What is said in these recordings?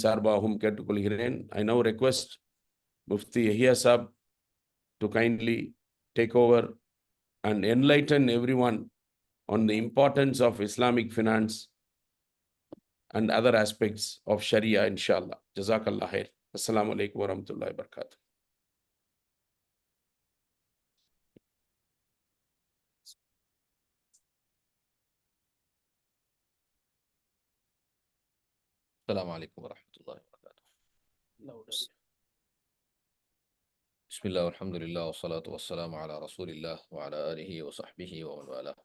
சார்பாகவும் கேட்டுக்கொள்கிறேன். I now request Mufti Yahya Sahab to kindly take over and enlighten everyone on the importance of Islamic finance and other aspects of Sharia, inshallah. Jazakallah khair. Assalamu alaikum wa rahmatullahi wa barakatuh. السلام عليكم ورحمة الله وبركاته. بسم الله والحمد لله والصلاة والسلام على رسول الله وعلى آله وصحبه ومن والاه.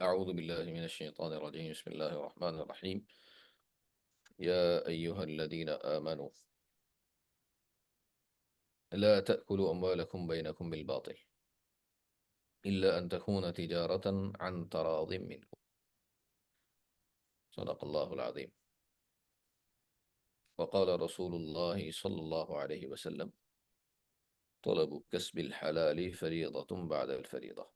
أعوذ بالله من الشيطان الرجيم. بسم الله الرحمن الرحيم. يا أيها الذين آمنوا لا تأكلوا أموالكم بينكم بالباطل إلا أن تكون تجارة عن تراض منكم. صدق الله العظيم. وقال رسول الله صلى الله عليه وسلم: طلب كسب الحلال فريضة بعد الفريضة،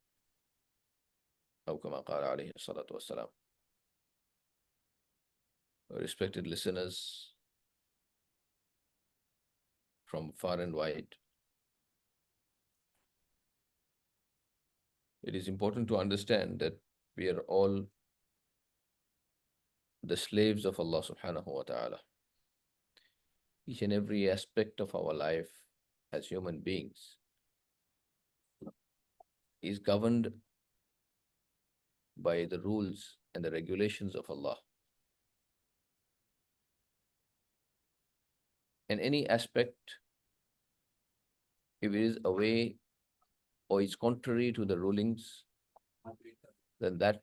أو كما قال عليه الصلاة والسلام. Respected listeners from far and wide, it is important to understand that we are all the slaves of Allah subhanahu wa ta'ala. Each and every aspect of our life as human beings is governed by the rules and the regulations of Allah. And any aspect, if it is away or is contrary to the rulings, then that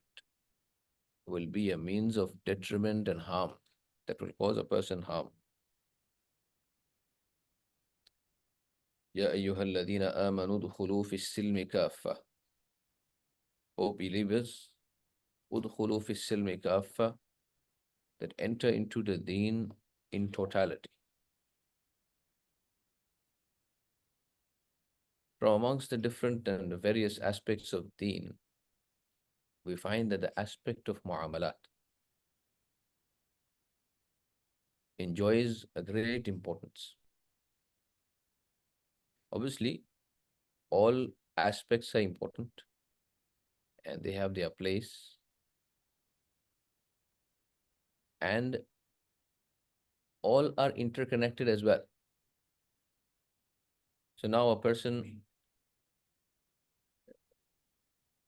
will be a means of detriment and harm, that will cause a person harm. يا أيها الذين آمنوا ادخلوا في السلم كافة. O believers, ادخلوا في السلم كافة, that enter into the deen in totality. From amongst the different and various aspects of deen, we find that the aspect of mu'amalat enjoys a great importance. Obviously, all aspects are important and they have their place, and all are interconnected as well. So now a person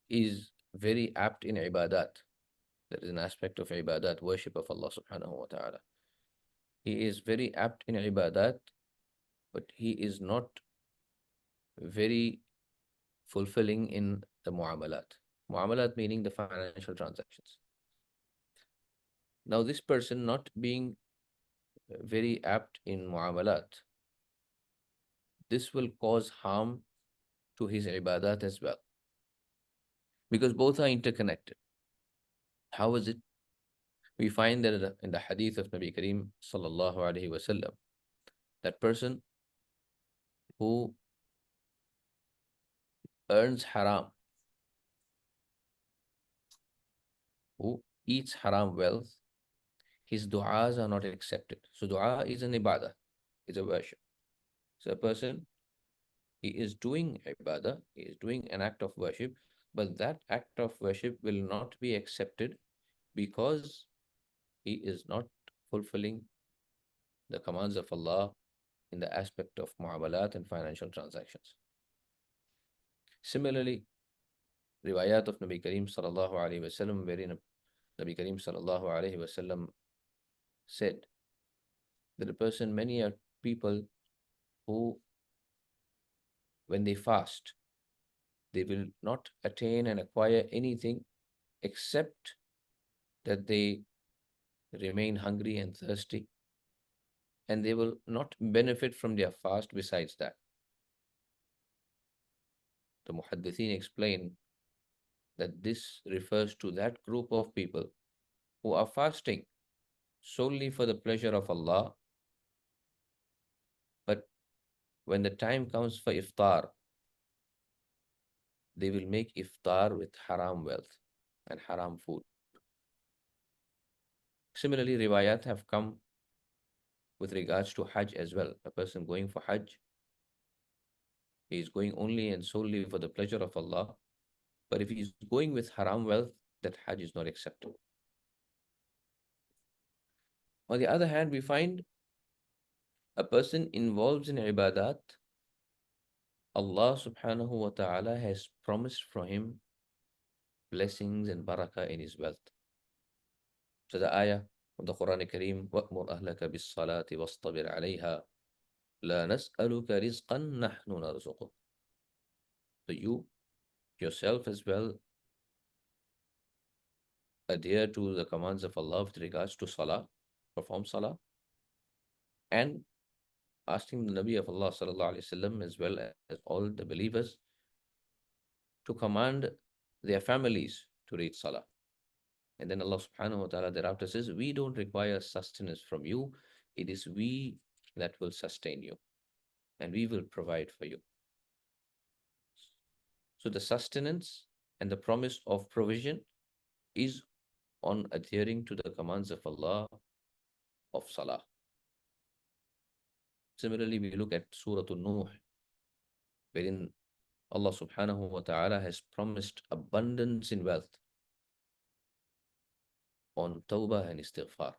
is very apt in ibadat. That is an aspect of ibadat, worship of Allah subhanahu wa ta'ala. He is very apt in ibadat, but he is not very fulfilling in the mu'amalat. Mu'amalat meaning the financial transactions. Now this person not being very apt in mu'amalat, this will cause harm to his ibadat as well, because both are interconnected. How is it? We find that in the hadith of Nabi Kareem sallallahu alaihi wasallam, that person who earns haram, who eats haram wealth, his du'as are not accepted. So du'a is an ibadah, is a worship. So a person, he is doing ibadah, he is doing an act of worship, but that act of worship will not be accepted because he is not fulfilling the commands of Allah in the aspect of mu'amalat and financial transactions. Similarly, riwayat of Nabi Kareem sallallahu alaihi wasallam, wherein Nabi Kareem sallallahu alaihi wasallam said that a person, many are people who, when they fast, they will not attain and acquire anything except that they remain hungry and thirsty, and they will not benefit from their fast besides that. The muhaddithin explain that this refers to that group of people who are fasting solely for the pleasure of Allah, but when the time comes for iftar, they will make iftar with haram wealth and haram food. Similarly, riwayat have come with regards to Hajj as well. A person going for Hajj, he is going only and solely for the pleasure of Allah. But if he is going with haram wealth, that Hajj is not acceptable. On the other hand, we find a person involved in ibadat, Allah subhanahu wa ta'ala has promised for him blessings and barakah in his wealth. So the ayah of the Quran Kareem, وَأْمُرْ أَهْلَكَ بِالصَّلَاةِ وَاصْطَبِرْ عَلَيْهَا لَا نَسْأَلُكَ رِزْقًا نَحْنُ نَرْزُقُكَ. So you yourself as well adhere to the commands of Allah with regards to salah, perform salah, and asking the Nabi of Allah sallallahu alaihi wasallam as well as all the believers to command their families to read salah. And then Allah subhanahu wa ta'ala thereafter says, we don't require sustenance from you. It is we that will sustain you and we will provide for you. So the sustenance and the promise of provision is on adhering to the commands of Allah of salah. Similarly, we look at Surah An-Nuh, wherein Allah subhanahu wa ta'ala has promised abundance in wealth on tawbah and istighfar.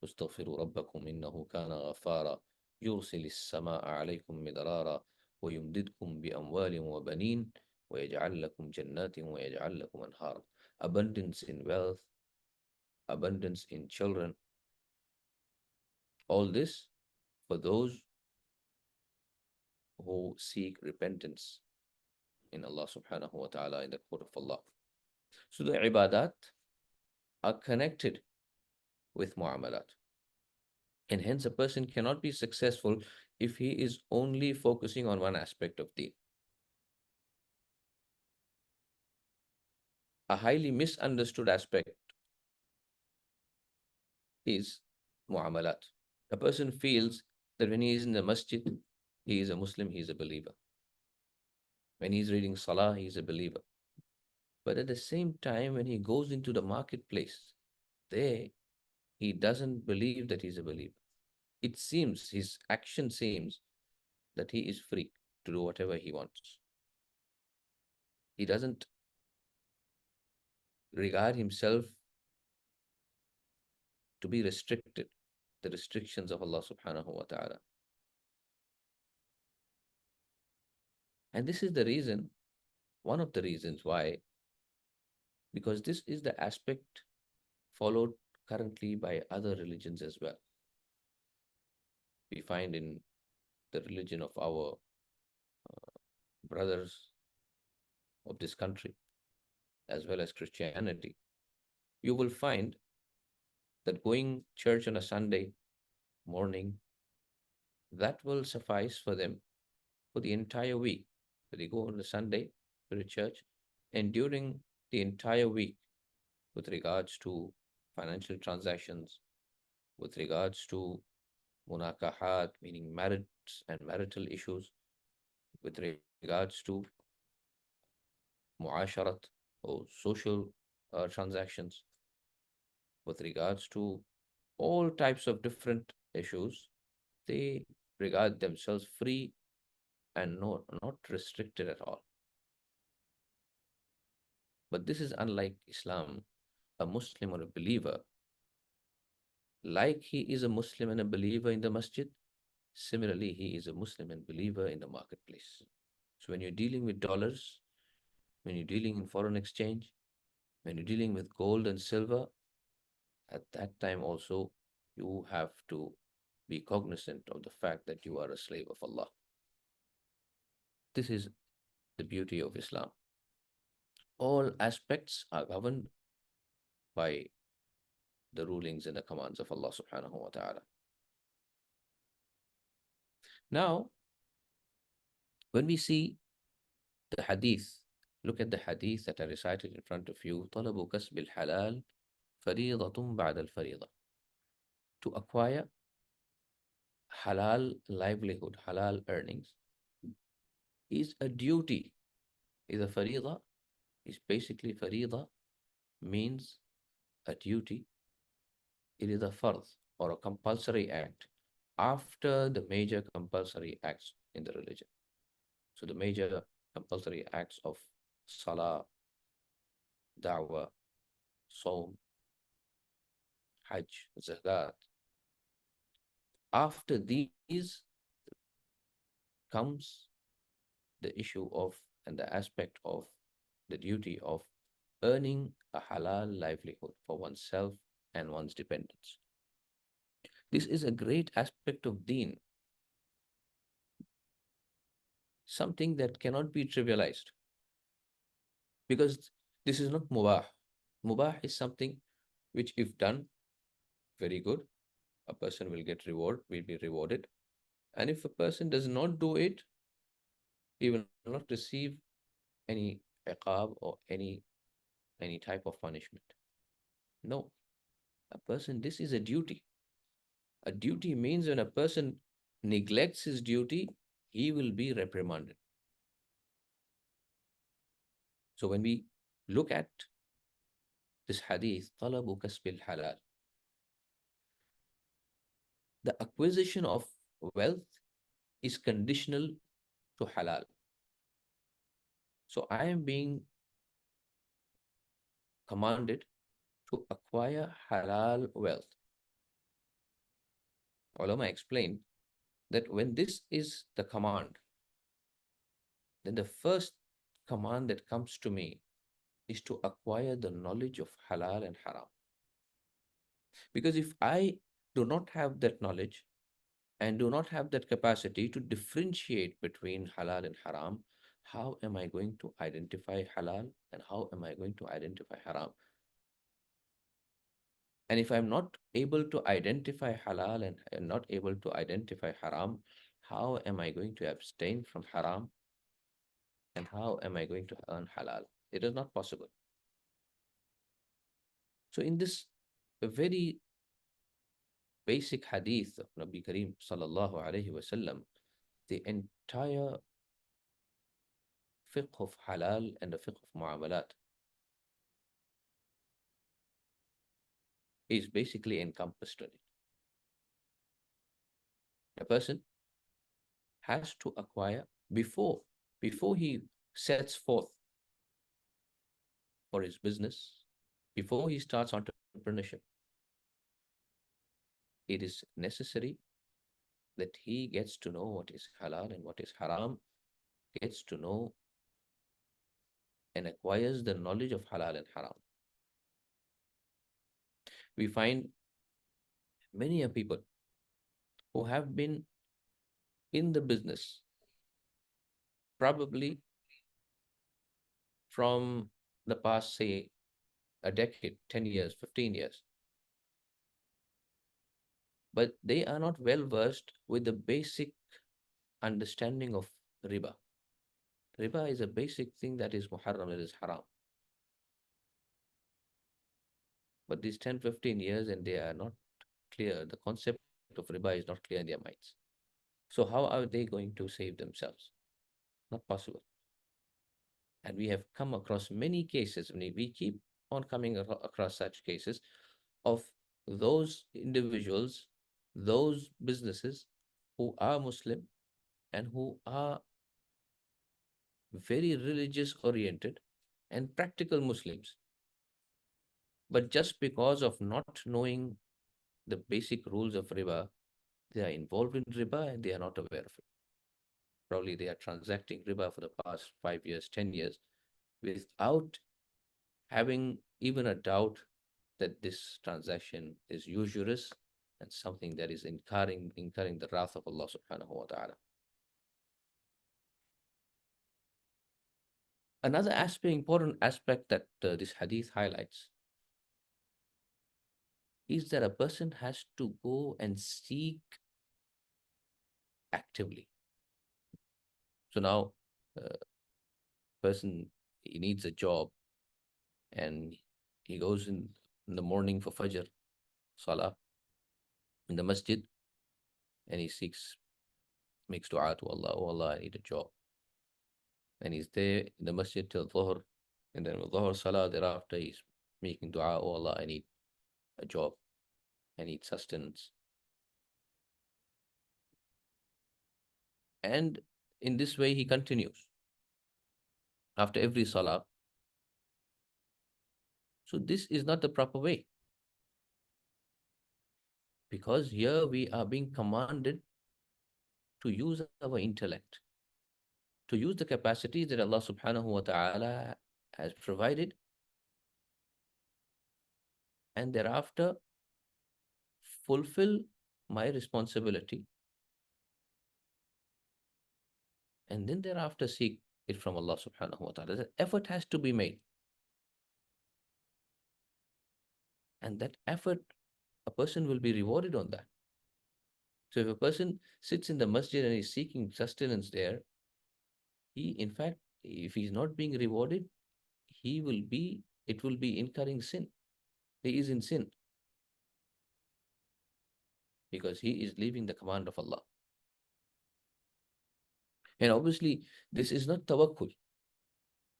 استغفروا ربكم إنه كان غفارا يرسل السماء عليكم مدرارا ويمددكم بأموال وبنين ويجعل لكم جنات ويجعل لكم أنهارا. Abundance in wealth, abundance in children, all this for those who seek repentance in Allah subhanahu wa ta'ala, in the court of Allah. So the ibadat are connected with mu'amalat. And hence a person cannot be successful if he is only focusing on one aspect of deen. A highly misunderstood aspect is mu'amalat. A person feels that when he is in the masjid, he is a Muslim, he is a believer. When he is reading salah, he is a believer. But at the same time, when he goes into the marketplace, there he doesn't believe that he is a believer. It seems, his action seems that he is free to do whatever he wants. He doesn't regard himself to be restricted, the restrictions of Allah subhanahu wa ta'ala. And this is the reason, one of the reasons why, because this is the aspect followed currently by other religions as well. We find in the religion of our brothers of this country, as well as Christianity, you will find that going church on a Sunday morning, that will suffice for them for the entire week. So they go on a Sunday to the church, and during the entire week, with regards to financial transactions, with regards to munakahat, meaning marriage and marital issues, with regards to muasharat or social transactions, with regards to all types of different issues, they regard themselves free and not restricted at all. But this is unlike Islam. A Muslim or a believer, like he is a Muslim and a believer in the masjid, similarly he is a Muslim and believer in the marketplace. So when you're dealing with dollars, when you're dealing in foreign exchange, when you're dealing with gold and silver, at that time also you have to be cognizant of the fact that you are a slave of Allah. This is the beauty of Islam. All aspects are governed by the rulings and the commands of Allah subhanahu wa ta'ala. Now, when we see the hadith, look at the hadith that I recited in front of you. طَلَبُ كَسْبِ الْحَلَالِ فَرِيضَةٌ بَعْدَ الْفَرِيضَةِ. To acquire halal livelihood, halal earnings, is a duty, is a fariḍah, is basically fariḍah means a duty. It is a fard. or a compulsory act after the major compulsory acts in the religion. So the major compulsory acts of salah, da'wah, saum, hajj, zakat. After these comes the issue of and the aspect of the duty of earning a halal livelihood for oneself and one's dependents. This is a great aspect of deen, something that cannot be trivialized because this is not mubah. Mubah is something which, if done, very good, a person will be rewarded. And if a person does not do it, he will not receive any iqab or any type of punishment. No, a person, this is a duty. A duty means when a person neglects his duty, he will be reprimanded. So when we look at this hadith, talabu kasbil halal, the acquisition of wealth is conditional to halal. So I am being commanded to acquire halal wealth. Ulama explained that when this is the command, then the first command that comes to me is to acquire the knowledge of halal and haram. Because if I do not have that knowledge and do not have that capacity to differentiate between halal and haram, how am I going to identify halal and how am I going to identify haram? And if I'm not able to identify halal and not able to identify haram, how am I going to abstain from haram and how am I going to earn halal? It is not possible. So in this very basic hadith of Nabi Kareem sallallahu alaihi wasallam, the entire fiqh of halal and the fiqh of mu'amalat is basically encompassed in it. A person has to acquire before he sets forth for his business, before he starts entrepreneurship, it is necessary that he gets to know what is halal and what is haram, gets to know and acquires the knowledge of halal and haram. We find many people who have been in the business probably from the past, say, a decade, 10 years, 15 years, but they are not well versed with the basic understanding of riba. Riba is a basic thing that is muharram, that is haram. But these 10, 15 years and they are not clear, the concept of riba is not clear in their minds. So how are they going to save themselves? Not possible. And we have come across many cases, we keep on coming across such cases of those individuals, those businesses who are Muslim and who are very religious oriented and practical Muslims. But just because of not knowing the basic rules of riba, they are involved in riba and they are not aware of it. Probably they are transacting riba for the past 5 years, 10 years, without having even a doubt that this transaction is usurious and something that is incurring the wrath of Allah subhanahu wa ta'ala. Another important aspect that this hadith highlights is that a person has to go and seek actively. So now, person, he needs a job and he goes in the morning for Fajr, Salah, in the masjid, and he makes dua to Allah, oh Allah, I need a job. And he's there in the masjid till Dhuhr, and then with Dhuhr Salah, thereafter he's making dua, oh Allah, I need a job. and eat sustenance. And in this way, he continues after every salah. So, this is not the proper way, because here we are being commanded to use our intellect, to use the capacities that Allah subhanahu wa ta'ala has provided, and thereafter fulfill my responsibility, and then thereafter seek it from Allah subhanahu wa ta'ala. The effort has to be made. And that effort, a person will be rewarded on that. So if a person sits in the masjid and is seeking sustenance there, he, in fact, if he's not being rewarded, it will be incurring sin. He is in sin because he is leaving the command of Allah. And obviously, this is not tawakkul.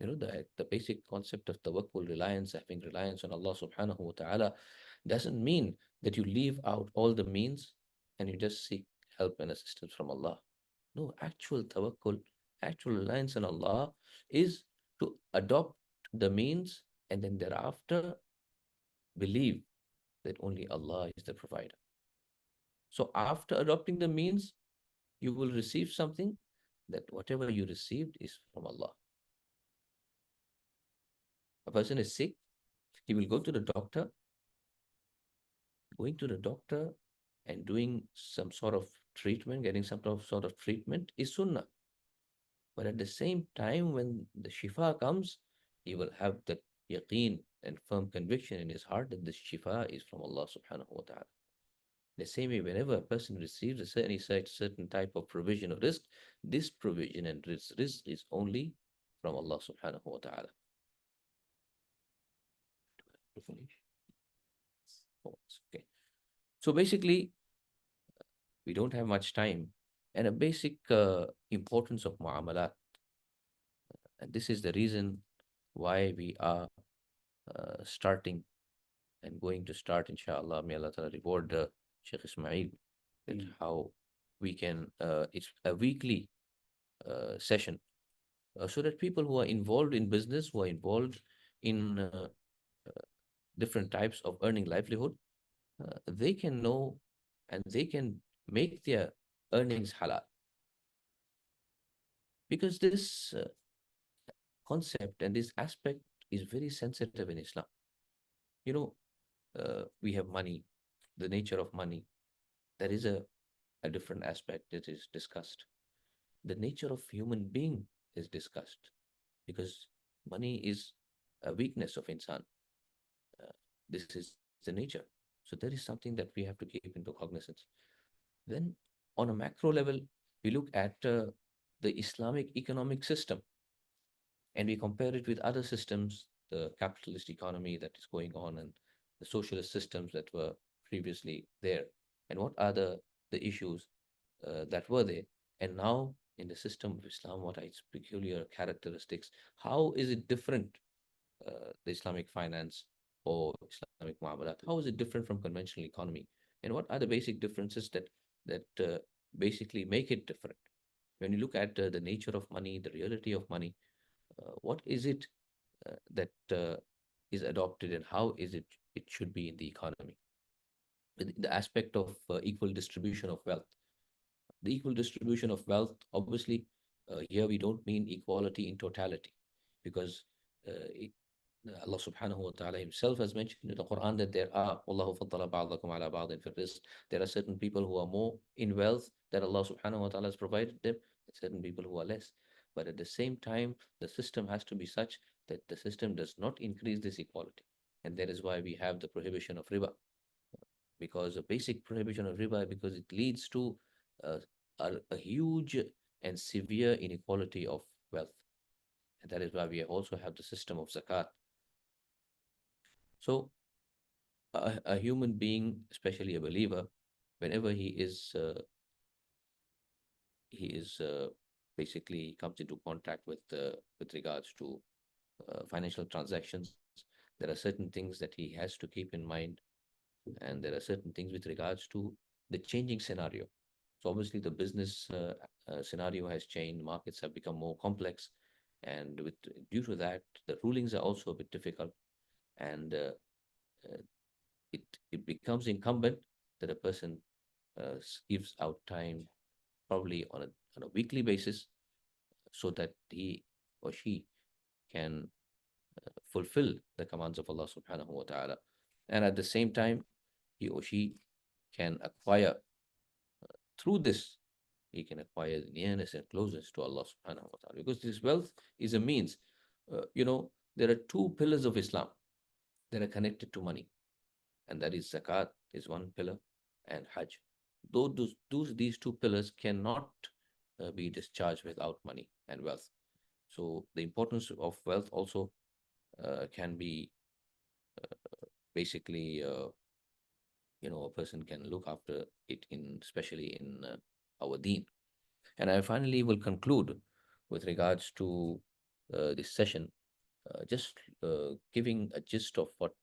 The basic concept of tawakkul, reliance, having reliance on Allah subhanahu wa ta'ala, doesn't mean that you leave out all the means and you just seek help and assistance from Allah. No, actual tawakkul, actual reliance on Allah is to adopt the means and then thereafter believe that only Allah is the provider. So after adopting the means, you will receive something, that whatever you received is from Allah. A person is sick, he will go to the doctor. Going to the doctor and doing some sort of treatment, getting some sort of treatment is sunnah. But at the same time, when the shifa comes, he will have the yaqeen and firm conviction in his heart that the shifa is from Allah subhanahu wa ta'ala. The same way, whenever a person receives a certain type of provision or risk, this provision and risk is only from Allah subhanahu wa ta'ala. Okay. So basically, we don't have much time, and a basic importance of mu'amalat. And this is the reason why we are starting and going to start, inshallah. May Allah Ta'ala reward Sheikh Ismail, that how we can, it's a weekly session, so that people who are involved in business, who are involved in different types of earning livelihood, they can know and they can make their earnings halal. Because this concept and this aspect is very sensitive in Islam. We have money, the nature of money. There is a different aspect that is discussed. The nature of human being is discussed, because money is a weakness of insan. This is the nature. So there is something that we have to keep into cognizance. Then on a macro level, we look at the Islamic economic system, and we compare it with other systems, the capitalist economy that is going on and the socialist systems that were previously there, and what are the issues that were there. And now in the system of Islam, what are its peculiar characteristics? How is it different, the Islamic finance or Islamic Mu'amalaat? How is it different from conventional economy? And what are the basic differences that basically make it different? When you look at the nature of money, the reality of money, what is it that is adopted, and how is it should be in the economy? The aspect of equal distribution of wealth. The equal distribution of wealth, obviously, here we don't mean equality in totality, because Allah subhanahu wa ta'ala himself has mentioned in the Quran that there are Allahu faddala ba'dakum ala ba'din fi rizq. There are certain people who are more in wealth that Allah subhanahu wa ta'ala has provided them, and certain people who are less. But at the same time, the system has to be such that the system does not increase this equality. And that is why we have the prohibition of riba. Because a basic prohibition of riba, because it leads to uh, a huge and severe inequality of wealth. And that is why we also have the system of zakat. So a human being, especially a believer, whenever he is basically comes into contact with regards to financial transactions, there are certain things that he has to keep in mind And there are certain things with regards to the changing scenario. So obviously the business scenario has changed, markets have become more complex, and due to that, the rulings are also a bit difficult, and uh, it becomes incumbent that a person gives out time, probably on a weekly basis, so that he or she can fulfill the commands of Allah subhanahu wa ta'ala. And at the same time, he or she can acquire through this, he can acquire nearness and closeness to Allah subhanahu wa ta'ala. Because this wealth is a means. There are two pillars of Islam that are connected to money, and that is zakat is one pillar, and Hajj. Though these two pillars cannot be discharged without money and wealth. So the importance of wealth also can be basically, a person can look after it especially in our deen. And I finally will conclude with regards to this session, just giving a gist of what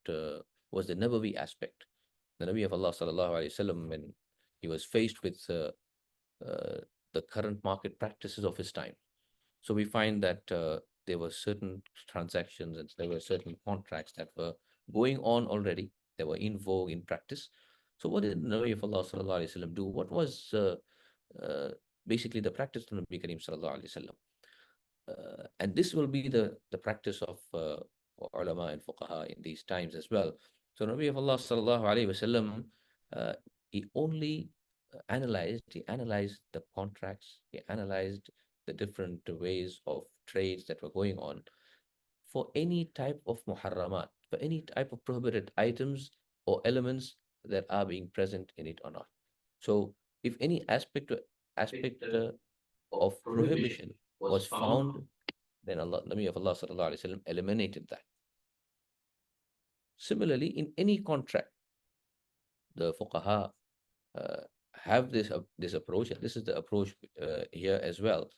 was the Nabawi aspect. The Nabi of Allah sallallahu alaihi wasallam, when he was faced with the current market practices of his time, so we find that there were certain transactions and there were certain contracts that were going on already. They were in vogue in practice. So what did the Nabi of Allah sallallahu alaihi wasallam do? What was uh, basically the practice of Nabi Kareem sallallahu alaihi wasallam? And this will be the practice of ulama and fuqaha in these times as well. So Nabi of Allah sallallahu alaihi wasallam, uh, he analyzed the contracts, he analyzed the different ways of trades that were going on for any type of muharramat, for any type of prohibited items or elements that are being present in it or not. So if any aspect of prohibition was found, then Allah, Nabi of Allah sallallahu alaihi wasallam eliminated that. Similarly, in any contract, the fuqaha uh, have this approach, and this is the approach here as well,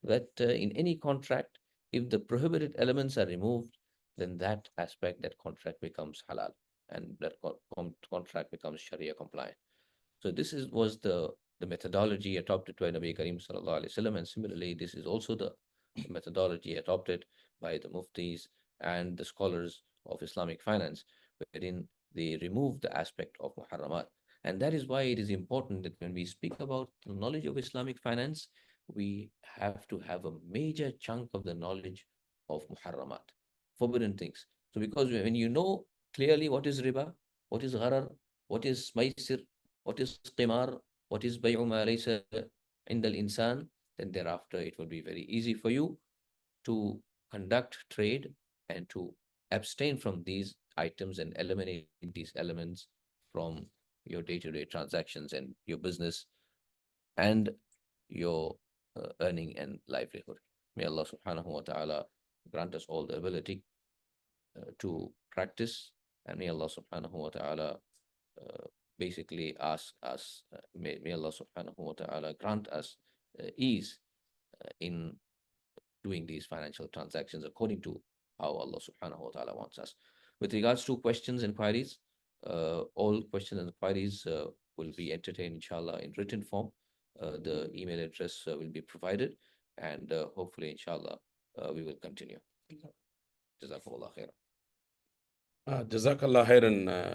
that in any contract, if the prohibited elements are removed, then that aspect, that contract becomes halal, and that contract becomes Sharia compliant. So this was the methodology adopted by Nabi Karim sallallahu alaihi wasallam, and similarly, this is also the methodology adopted by the muftis and the scholars of Islamic finance, wherein they remove the aspect of muharramat. And that is why it is important that when we speak about the knowledge of Islamic finance, we have to have a major chunk of the knowledge of muharramat, forbidden things. So because when you know clearly what is riba, what is gharar, what is maisir, what is qimar, what is bay'u ma laysa inda al-insan, then thereafter it will be very easy for you to conduct trade and to abstain from these items and eliminate these elements from your day-to-day transactions and your business and your earning and livelihood. May Allah subhanahu wa ta'ala grant us all the ability to practice, and may Allah subhanahu wa ta'ala basically ask us, may Allah subhanahu wa ta'ala grant us ease in doing these financial transactions according to how Allah subhanahu wa ta'ala wants us. With regards to questions and queries, all questions and queries will be entertained, inshallah, in written form. The email address will be provided, and hopefully, inshallah, we will continue. Jazakumullah khair. Jazakallah khairan.